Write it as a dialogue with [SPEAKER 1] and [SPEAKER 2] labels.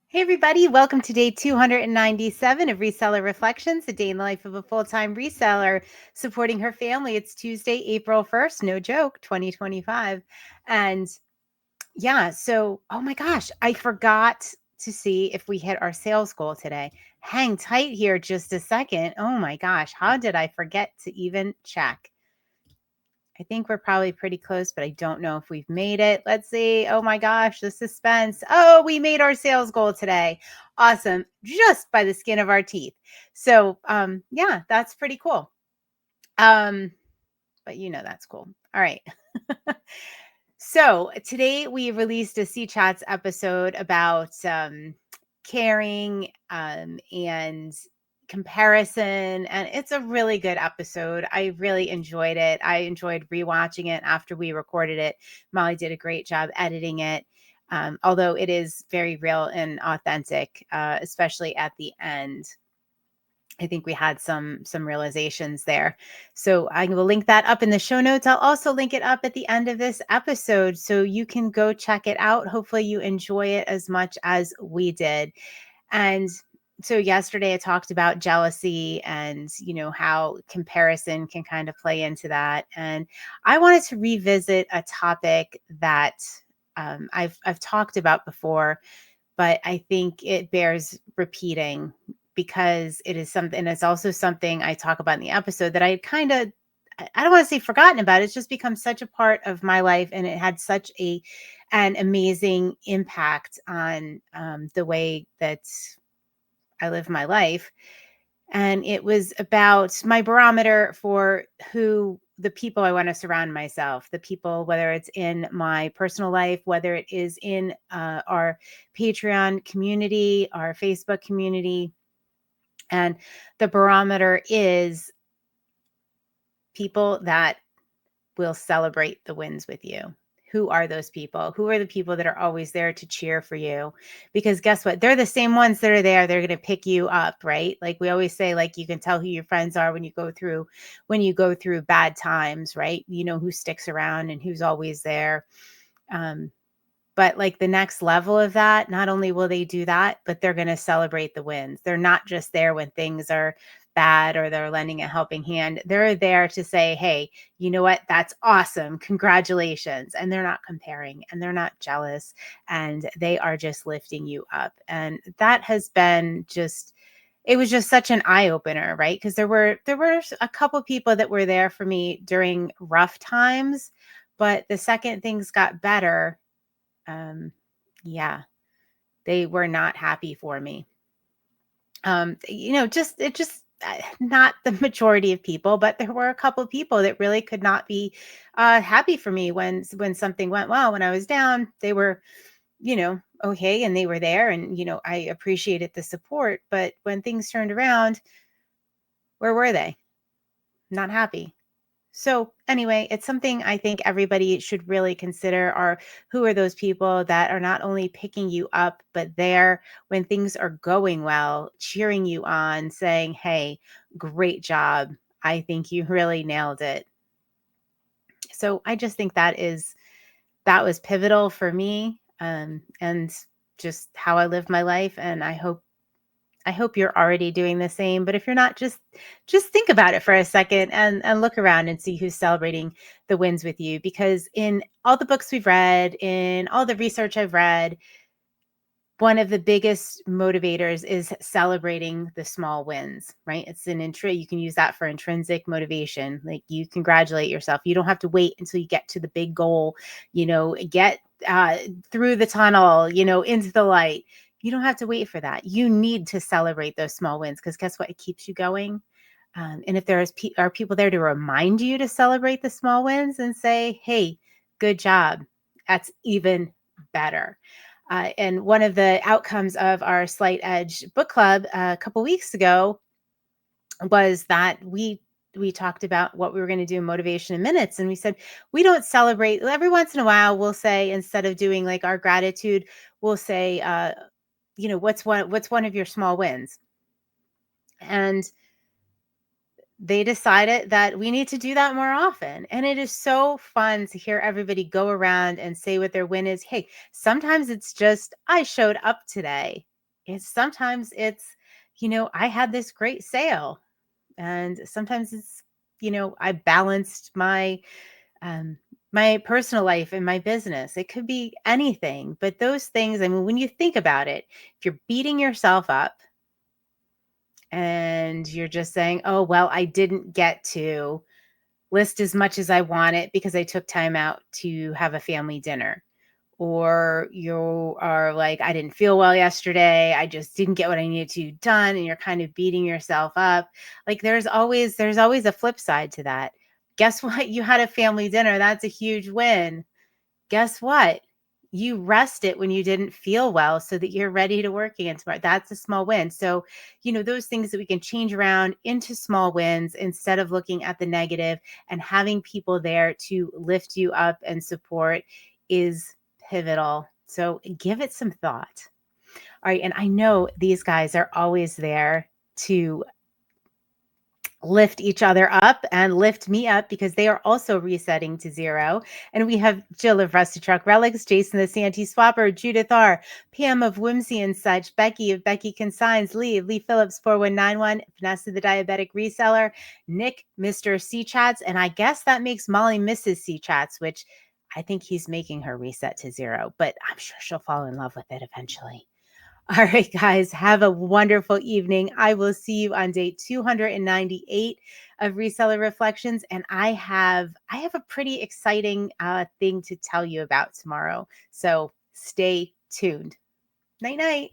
[SPEAKER 1] Hey, everybody. Welcome to day 297 of Reseller Reflections, a day in the life of a full-time reseller supporting her family. It's Tuesday, April 1st. No joke, 2025. And oh my gosh, I forgot to see if we hit our sales goal today. Hang tight here just a second. Oh my gosh, how did I forget to even check? I think we're probably pretty close, but I don't know if we've made it. Let's see. Oh my gosh, the suspense. Oh, we made our sales goal today. Awesome. Just by the skin of our teeth. So, yeah, that's pretty cool. But that's cool. All right. So today we released a C Chats episode about caring and comparison, and it's a really good episode. I really enjoyed it. I enjoyed rewatching it after we recorded it. Molly did a great job editing it, although it is very real and authentic, especially at the end. I think we had some realizations there. So I will link that up in the show notes. I'll also link it up at the end of this episode so you can go check it out. Hopefully you enjoy it as much as we did. And so yesterday I talked about jealousy and how comparison can kind of play into that. And I wanted to revisit a topic that I've talked about before, but I think it bears repeating because it is something, and it's also something I talk about in the episode that I kind of, I don't want to say forgotten about. It's just become such a part of my life, and it had such an amazing impact on the way that I live my life. And it was about my barometer for who the people I want to surround myself, the people, whether it's in my personal life, whether it is in our Patreon community, our Facebook community. And the barometer is people that will celebrate the wins with you. Who are those people? Who are the people that are always there to cheer for you? Because guess what? They're the same ones that are there. They're going to pick you up, right? Like we always say, like you can tell who your friends are when you go through bad times, right? You know who sticks around and who's always there. But like the next level of that, not only will they do that, but they're going to celebrate the wins. They're not just there when things are bad or they're lending a helping hand. They're there to say, hey, you know what? That's awesome. Congratulations. And they're not comparing and they're not jealous and they are just lifting you up. And that has been it was just such an eye opener, right? Because there were a couple people that were there for me during rough times, but the second things got better, yeah, they were not happy for me. Not the majority of people, but there were a couple of people that really could not be happy for me when something went well. When I was down, they were, okay, and they were there, and I appreciated the support. But when things turned around, where were they? Not happy. So anyway, it's something I think everybody should really consider are who are those people that are not only picking you up, but there when things are going well, cheering you on, saying, hey, great job. I think you really nailed it. So I just think that was pivotal for me, and just how I live my life. And I hope you're already doing the same, but if you're not, just think about it for a second and look around and see who's celebrating the wins with you. Because in all the books we've read, in all the research I've read, one of the biggest motivators is celebrating the small wins, right? It's you can use that for intrinsic motivation. Like you congratulate yourself. You don't have to wait until you get to the big goal, get through the tunnel, into the light. You don't have to wait for that. You need to celebrate those small wins because guess what? It keeps you going. And if are people there to remind you to celebrate the small wins and say, hey, good job, that's even better. And one of the outcomes of our Slight Edge book club a couple weeks ago was that we talked about what we were going to do in motivation in minutes. And we said, we don't celebrate. Every once in a while, we'll say, instead of doing like our gratitude, we'll say, what's one of your small wins? And they decided that we need to do that more often. And it is so fun to hear everybody go around and say what their win is. Hey, sometimes it's just, I showed up today. sometimes it's, I had this great sale, and sometimes it's, I balanced um, my personal life and my business. It could be anything, but those things, I mean, when you think about it, if you're beating yourself up and you're just saying, oh, well, I didn't get to list as much as I wanted because I took time out to have a family dinner. Or you are like, I didn't feel well yesterday. I just didn't get what I needed to done. And you're kind of beating yourself up. Like there's always a flip side to that. Guess what? You had a family dinner. That's a huge win. Guess what? You rested when you didn't feel well so that you're ready to work again tomorrow. That's a small win. So, those things that we can change around into small wins instead of looking at the negative, and having people there to lift you up and support is pivotal. So give it some thought. All right. And I know these guys are always there to lift each other up and lift me up because they are also resetting to zero. And we have Jill of Rusty Truck Relics, Jason the Santee Swapper, Judith R, Pam of Whimsy and Such, Becky of Becky Consigns, Lee Phillips 4191, Vanessa the Diabetic Reseller, Nick, Mr. C Chats, and I guess that makes Molly Mrs. C Chats, which I think he's making her reset to zero, but I'm sure she'll fall in love with it eventually. All right, guys, have a wonderful evening. I will see you on day 298 of Reseller Reflections, and I have a pretty exciting thing to tell you about tomorrow. So stay tuned. Night night.